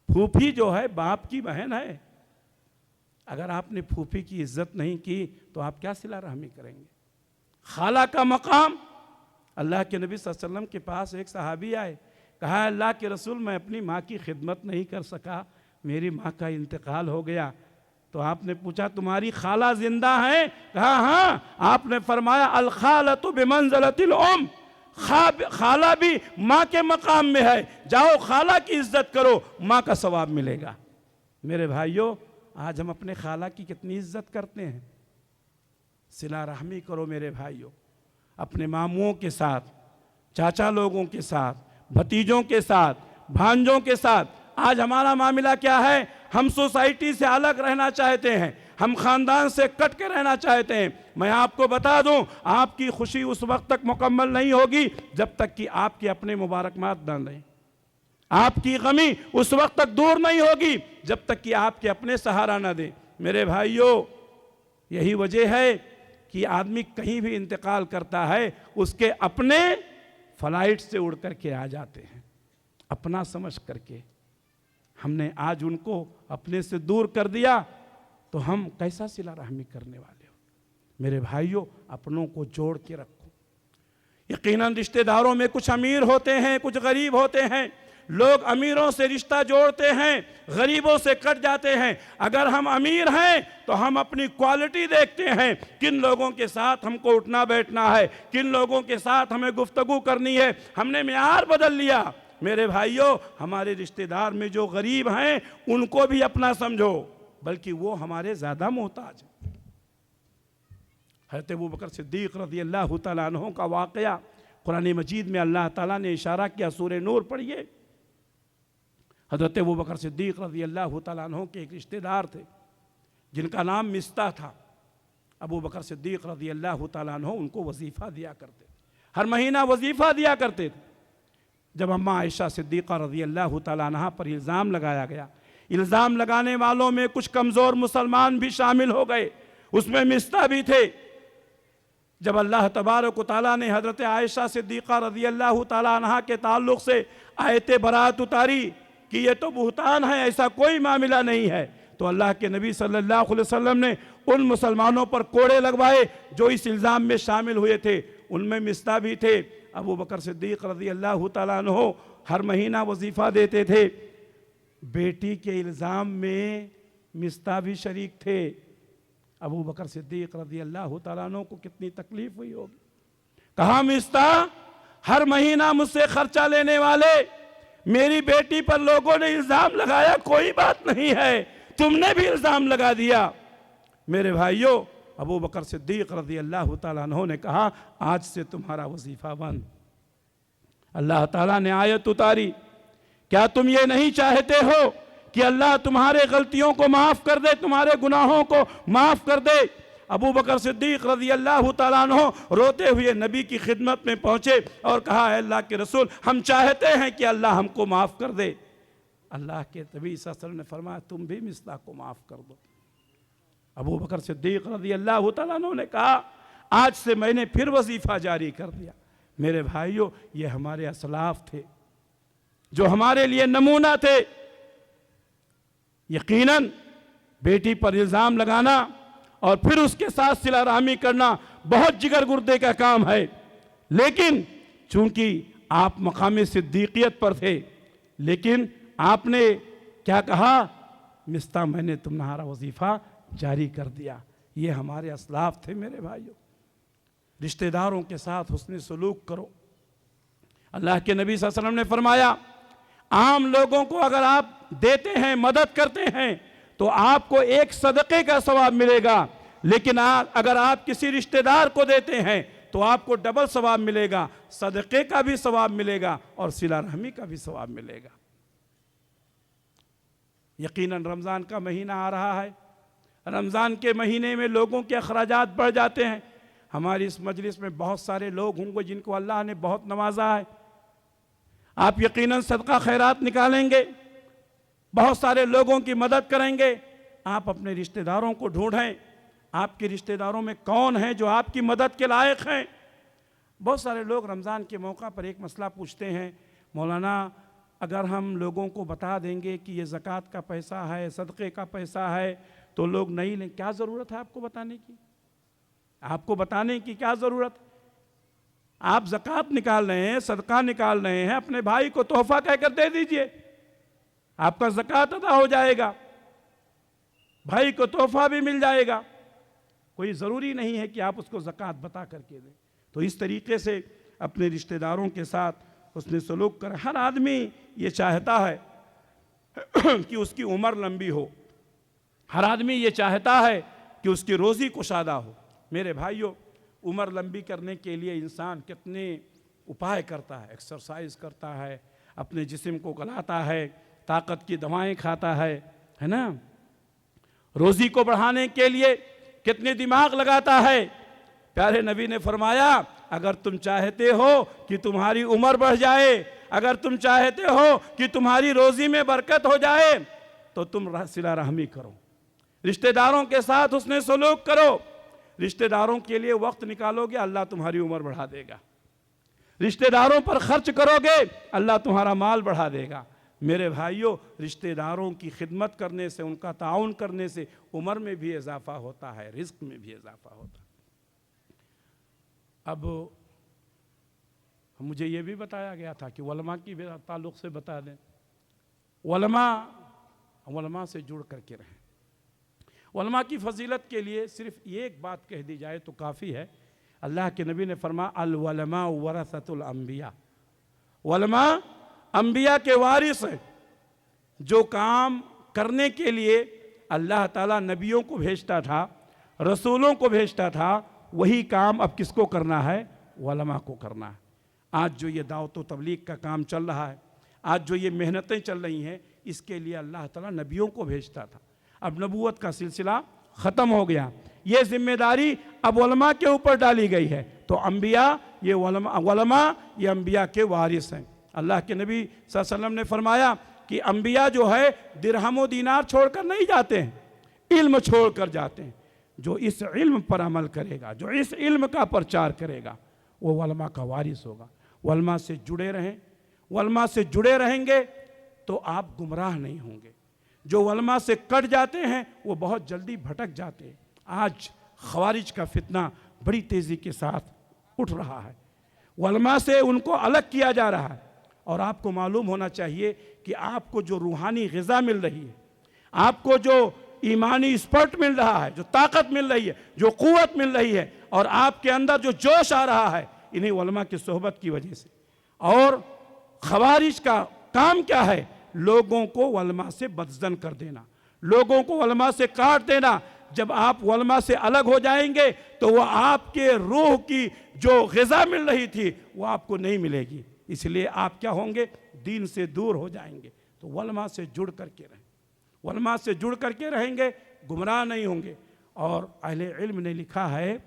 फूफी जो है बाप की बहन है। अगर आपने फूफी की इज्जत नहीं की तो आप क्या सिला रहमी करेंगे? खाला का मकाम। अल्लाह के नबी सल्लल्लाहु अलैहि वसल्लम के पास एक सहाबी आए, कहा अल्लाह के रसूल, मैं अपनी माँ की खिदमत नहीं कर सका, मेरी माँ का इंतकाल हो गया। तो आपने पूछा तुम्हारी खाला जिंदा है? कहा हाँ। आपने फरमाया अल खालतु बिमंज़िलतिल उम, खाला भी माँ के मकाम में है, जाओ खाला की इज्जत करो, माँ का सवाब मिलेगा। मेरे भाइयों, आज हम अपने खाला की कितनी इज्जत करते हैं। सिला रहमी करो मेरे भाइयों, अपने मामुओं के साथ, चाचा लोगों के साथ, भतीजों के साथ, भांजों के साथ। आज हमारा मामला क्या है? हम सोसाइटी से अलग रहना चाहते हैं, हम खानदान से कट के रहना चाहते हैं। मैं आपको बता दूं, आपकी खुशी उस वक्त तक मुकम्मल नहीं होगी जब तक कि आपके अपने मुबारकबाद न दें। आपकी गमी उस वक्त तक दूर नहीं होगी जब तक कि आपके अपने सहारा न दें। मेरे भाइयों, यही वजह है कि आदमी कहीं भी इंतकाल करता है, उसके अपने फ्लाइट से उड़ करके आ जाते हैं, अपना समझ करके। हमने आज उनको अपने से दूर कर दिया तो हम कैसा सिला रहमी करने वाले हो? मेरे भाइयों, अपनों को जोड़ के रखो। यकीनन रिश्तेदारों में कुछ अमीर होते हैं, कुछ गरीब होते हैं। लोग अमीरों से रिश्ता जोड़ते हैं, गरीबों से कट जाते हैं। अगर हम अमीर हैं तो हम अपनी क्वालिटी देखते हैं, किन लोगों के साथ हमको उठना बैठना है, किन लोगों के साथ हमें गुफ्तगू करनी है। हमने मियार बदल लिया। मेरे भाइयों, हमारे रिश्तेदार में जो गरीब हैं उनको भी अपना समझो, बल्कि वो हमारे ज़्यादा मोहताज हैं। हज़रत अबू बकर सिद्दीक़ रज़ी अल्लाह तआला अन्हु का वाक़या कुरान मजीद में अल्लाह ताला ने इशारा किया। सूरह नूर पढ़िए। हज़रत अबू बकर सिद्दीक़ रज़ी अल्लाह तआला अन्हु के एक रिश्तेदार थे जिनका नाम मिस्ता था। अबू बकर सिद्दीक़ रज़ी अल्लाह तआला अन्हु उनको वजीफ़ा दिया करते थे, हर महीना वजीफ़ा दिया करते थे। जब अम्मा आयशा सिद्दीक़ा रज़ी अल्लाह तआला अन्हा पर इल्ज़ाम लगाया गया, इल्ज़ाम लगाने वालों में कुछ कमज़ोर मुसलमान भी शामिल हो गए, उसमें मिस्ता भी थे। जब अल्लाह तबारक व तआला ने हज़रत आयशा सिद्दीक़ा रज़ी अल्लाह तआला अन्हा के ताल्लुक़ से आयत बरात उतारी कि ये तो बुहतान है, ऐसा कोई मामला नहीं है, तो अल्लाह के नबी सल्लल्लाहु अलैहि वसल्लम ने उन मुसलमानों पर कोड़े लगवाए जो इस इल्ज़ाम में शामिल हुए थे। उनमें मिस्ता भी थे। अबू बकर सिद्दीक़ रज़ी अल्लाह तआला अन्हु हर महीना वजीफ़ा देते थे। बेटी के इल्ज़ाम में मिस्ता भी शरीक थे। अबू बकर सिद्दीक़ रज़ी अल्लाह तआला अन्हु को कितनी तकलीफ हुई होगी। कहा, मिस्ता हर महीना मुझसे खर्चा लेने वाले, मेरी बेटी पर लोगों ने इल्ज़ाम लगाया, कोई बात नहीं है, तुमने भी इल्ज़ाम लगा दिया। मेरे भाइयों, अबू बकर सिद्दीक़ रज़ी अल्लाह तआला अन्हु ने कहा, आज से तुम्हारा वजीफ़ा बंद। अल्लाह ताला ने आयत उतारी, क्या तुम ये नहीं चाहते हो कि अल्लाह तुम्हारे गलतियों को माफ़ कर दे, तुम्हारे गुनाहों को माफ़ कर दे। अबू बकर सिद्दीक़ रज़ी अल्लाह तआला अन्हु रोते हुए नबी की खिदमत में पहुँचे और कहा, है अल्लाह के रसूल, हम चाहते हैं कि अल्लाह हमको माफ़ कर दे। अल्लाह के नबी सल्लल्लाहु अलैहि वसल्लम ने फरमाया, तुम भी मिस्ता को माफ़ कर दो। अबू बकर सिद्दीक़ रज़ी अल्लाह तआला अन्हु ने कहा, आज से मैंने फिर वजीफ़ा जारी कर दिया। मेरे भाइयों, ये हमारे असलाफ थे जो हमारे लिए नमूना थे। यकीनन बेटी पर इल्ज़ाम लगाना और फिर उसके साथ सिला रहमी करना बहुत जिगर गुर्दे का काम है, लेकिन चूंकि आप मकाम सिद्दीक़ियत पर थे, लेकिन आपने क्या कहा, मिस्ता मैंने तुम्हारा वजीफ़ा जारी कर दिया। ये हमारे असलाफ थे। मेरे भाइयों, रिश्तेदारों के साथ हुस्न सलूक करो। अल्लाह के नबी सल्लल्लाहु अलैहि वसल्लम ने फरमाया, आम लोगों को अगर आप देते हैं, मदद करते हैं, तो आपको एक सदक़े का सवाब मिलेगा, लेकिन अगर आप किसी रिश्तेदार को देते हैं तो आपको डबल सवाब मिलेगा, सदक़े का भी सवाब मिलेगा और सिला रहमी का भी सवाब मिलेगा। यकीनन रमज़ान का महीना आ रहा है। रमज़ान के महीने में लोगों के अखराजात बढ़ जाते हैं। हमारी इस मजलिस में बहुत सारे लोग होंगे जिनको अल्लाह ने बहुत नवाजा है। आप यकीनन सदका खैरात निकालेंगे, बहुत सारे लोगों की मदद करेंगे। आप अपने रिश्तेदारों को ढूंढें, आपके रिश्तेदारों में कौन है जो आपकी मदद के लायक हैं। बहुत सारे लोग रमज़ान के मौका पर एक मसला पूछते हैं, मौलाना अगर हम लोगों को बता देंगे कि ये ज़कात का पैसा है, सदक़े का पैसा है, तो लोग नहीं लें। क्या ज़रूरत है आपको बताने की? आपको बताने की क्या ज़रूरत? आप ज़कात निकाल रहे हैं, सदका निकाल रहे हैं, अपने भाई को तोहफा कहकर दे दीजिए, आपका ज़कात अदा हो जाएगा, भाई को तोहफा भी मिल जाएगा। कोई ज़रूरी नहीं है कि आप उसको ज़कात बता करके दें। तो इस तरीके से अपने रिश्तेदारों के साथ उसने सलूक कर। हर आदमी ये चाहता है कि उसकी उम्र लंबी हो, हर आदमी ये चाहता है कि उसकी रोज़ी कुशादा हो। मेरे भाइयों, उम्र लंबी करने के लिए इंसान कितने उपाय करता है, एक्सरसाइज करता है, अपने जिस्म को गलाता है, ताकत की दवाएं खाता है ना, रोज़ी को बढ़ाने के लिए कितने दिमाग लगाता है। प्यारे नबी ने फरमाया, अगर तुम चाहते हो कि तुम्हारी उम्र बढ़ जाए, अगर तुम चाहते हो कि तुम्हारी रोज़ी में बरकत हो जाए, तो तुम सिला रहमी करो, रिश्तेदारों के साथ उसने सलूक करो। रिश्तेदारों के लिए वक्त निकालोगे, अल्लाह तुम्हारी उम्र बढ़ा देगा। रिश्तेदारों पर खर्च करोगे, अल्लाह तुम्हारा माल बढ़ा देगा। मेरे भाइयों, रिश्तेदारों की खिदमत करने से, उनका ताउन करने से उम्र में भी इजाफा होता है, रिज़्क में भी इजाफा होता है। अब मुझे ये भी बताया गया था कि उलमा की ताल्लुक़ से बता दें, उलमा से जुड़ करके रहें। उलमा की फजीलत के लिए सिर्फ एक बात कह दी जाए तो काफ़ी है। अल्लाह के नबी ने फरमाया, अल उलमा वरसतुल अंबिया, उलमा अंबिया के वारिस हैं। जो काम करने के लिए अल्लाह ताला नबियों को भेजता था, रसूलों को भेजता था, वही काम अब किसको करना है? उलमा को करना है। आज जो ये दावत व तबलीग का काम चल रहा है, आज जो ये मेहनतें चल रही हैं, इसके लिए अल्लाह ताला नबियों को भेजता था। अब नबूवत का सिलसिला ख़त्म हो गया, ये जिम्मेदारी अब उलमा के ऊपर डाली गई है। तो अंबिया ये उलमा ये अंबिया के वारिस हैं। अल्लाह के नबी सल्लल्लाहु अलैहि वसल्लम ने फरमाया कि अंबिया जो है दिरहम व दीनार छोड़कर नहीं जाते हैं, इल्म छोड़कर जाते हैं। जो इस इल्म पर अमल करेगा, जो इस इल्म का प्रचार करेगा, वो वलमा का वारिस होगा। वलमा से जुड़े रहें, वलमा से जुड़े रहेंगे तो आप गुमराह नहीं होंगे। जो वलमा से कट जाते हैं वो बहुत जल्दी भटक जाते हैं। आज खवारिज का फितना बड़ी तेज़ी के साथ उठ रहा है, वलमा से उनको अलग किया जा रहा है। और आपको मालूम होना चाहिए कि आपको जो रूहानी ग़िज़ा मिल रही है, आपको जो ईमानी स्पर्ट मिल रहा है, जो ताकत मिल रही है, जो क़ुव्वत मिल रही है, और आपके अंदर जो जोश आ रहा है, इन्हीं वलमा की सोहबत की वजह से। और खवारिज का काम क्या है? लोगों को वलमा से बदज़न कर देना, लोगों को वलमा से काट देना। जब आप वलमा से अलग हो जाएंगे तो वो आपके रूह की जो ग़िज़ा मिल रही थी वो आपको नहीं मिलेगी। इसलिए आप क्या होंगे? दीन से दूर हो जाएंगे। तो वलमा से जुड़ करके रहें, वलमा से जुड़ करके रहेंगे, गुमराह नहीं होंगे। और अहले इल्म ने लिखा है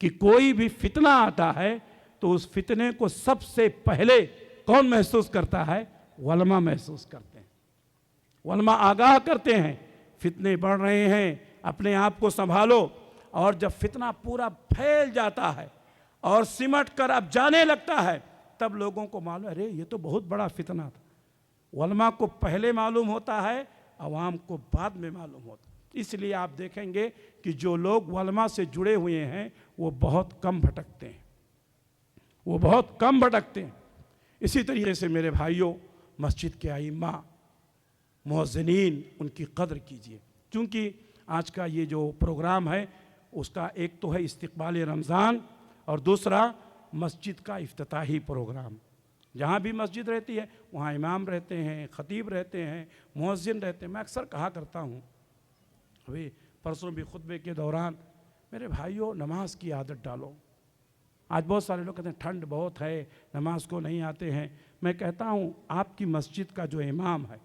कि कोई भी फितना आता है तो उस फितने को सबसे पहले कौन महसूस करता है? वलमा महसूस करते हैं, वलमा आगाह करते हैं, फितने बढ़ रहे हैं, अपने आप को संभालो। और जब फितना पूरा फैल जाता है और सिमट कर अब जाने लगता है, तब लोगों को मालूम, अरे ये तो बहुत बड़ा फितना था। वलमा को पहले मालूम होता है, अवाम को बाद में मालूम होता है। इसलिए आप देखेंगे कि जो लोग वलमा से जुड़े हुए हैं वो बहुत कम भटकते हैं, वो बहुत कम भटकते हैं। इसी तरीके से मेरे भाइयों, मस्जिद के आइम्मा, मुअज्जिनीन, उनकी कदर कीजिए। क्योंकि आज का ये जो प्रोग्राम है उसका एक तो है इस्तक़बाल रमज़ान और दूसरा मस्जिद का इफ्तिताही प्रोग्राम। जहाँ भी मस्जिद रहती है वहाँ इमाम रहते हैं, ख़तीब रहते हैं, मुअज्जिन रहते हैं। मैं अक्सर कहा करता हूँ, अभी परसों भी खुतबे के दौरान, मेरे भाइयों नमाज की आदत डालो। आज बहुत सारे लोग कहते हैं ठंड बहुत है, नमाज को नहीं आते हैं। मैं कहता हूँ आपकी मस्जिद का जो इमाम है,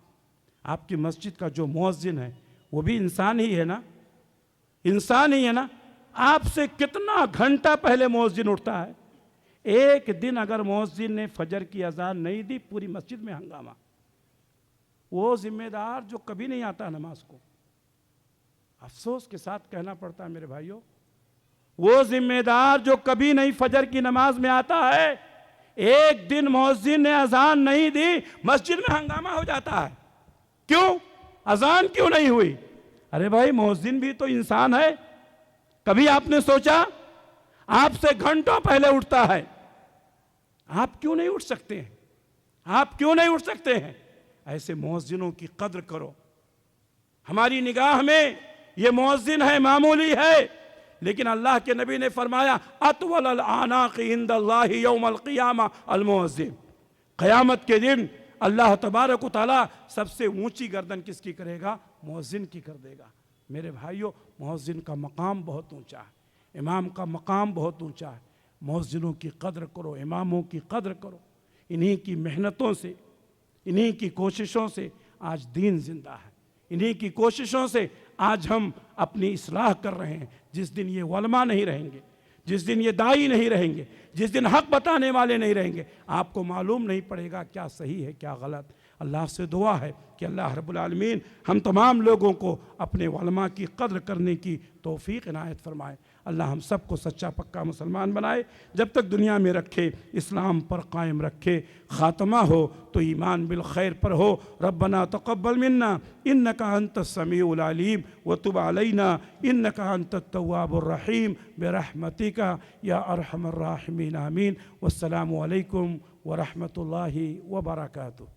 आपकी मस्जिद का जो मुअज्जिन है, वो भी इंसान ही है ना, इंसान ही है ना। आपसे कितना घंटा पहले मुअज्जिन उठता है। एक दिन अगर मुअज्जिन ने फजर की अजान नहीं दी, पूरी मस्जिद में हंगामा। वो जिम्मेदार जो कभी नहीं आता नमाज को, अफसोस के साथ कहना पड़ता है मेरे भाइयों, वो जिम्मेदार जो कभी नहीं फजर की नमाज में आता है, एक दिन मुअज्जिन ने अजान नहीं दी, मस्जिद में हंगामा हो जाता है। क्यों? अजान क्यों नहीं हुई? अरे भाई, मुअज्जिन भी तो इंसान है। कभी आपने सोचा? आपसे घंटों पहले उठता है, आप क्यों नहीं उठ सकते हैं? आप क्यों नहीं उठ सकते हैं? ऐसे मुअज्जिनों की कद्र करो। हमारी निगाह में ये मुअज्जिन है, मामूली है, लेकिन अल्लाह के नबी ने फरमाया, अतवल अल आनाक़ि इंदल्लाहि यौमल क़ियामा अल मुअज्जिन। क़यामत के दिन अल्लाह तबारक व तआला सबसे ऊंची गर्दन किसकी करेगा? मुअज्जिन की कर देगा। मेरे भाइयों, मुअज्जिन का मकाम बहुत ऊंचा है, इमाम का मकाम बहुत ऊंचा है। मुअज्जिनों की कद्र करो, इमामों की कद्र करो। इन्हीं की मेहनतों से, इन्हीं की कोशिशों से आज दीन जिंदा है, इन्हीं की कोशिशों से आज हम अपनी इस्लाह कर रहे हैं। जिस दिन ये वलमा नहीं रहेंगे, जिस दिन ये दाई नहीं रहेंगे, जिस दिन हक बताने वाले नहीं रहेंगे, आपको मालूम नहीं पड़ेगा क्या सही है क्या गलत। अल्लाह से दुआ है कि अल्लाह रब्बुल आलमीन हम तमाम लोगों को अपने वलमा की कद्र करने की तौफीक इनायत फरमाए। अल्लाह हम सबको सच्चा पक्का मुसलमान बनाए, जब तक दुनिया में रखे, इस्लाम पर कायम रखे। ख़ात्मा हो तो ईमान बिल खैर पर हो। रब्बना तक़ब्बल मिन्ना इन्नका अंतस समीउल अलीम व तुब अलैना इन्नका अंतत तव्वाबुर रहीम बिरहमतिका या अरहमर राहिमीन। आमीन। वस्सलामु अलैकुम व रहमतुल्लाहि व बरकातुहू।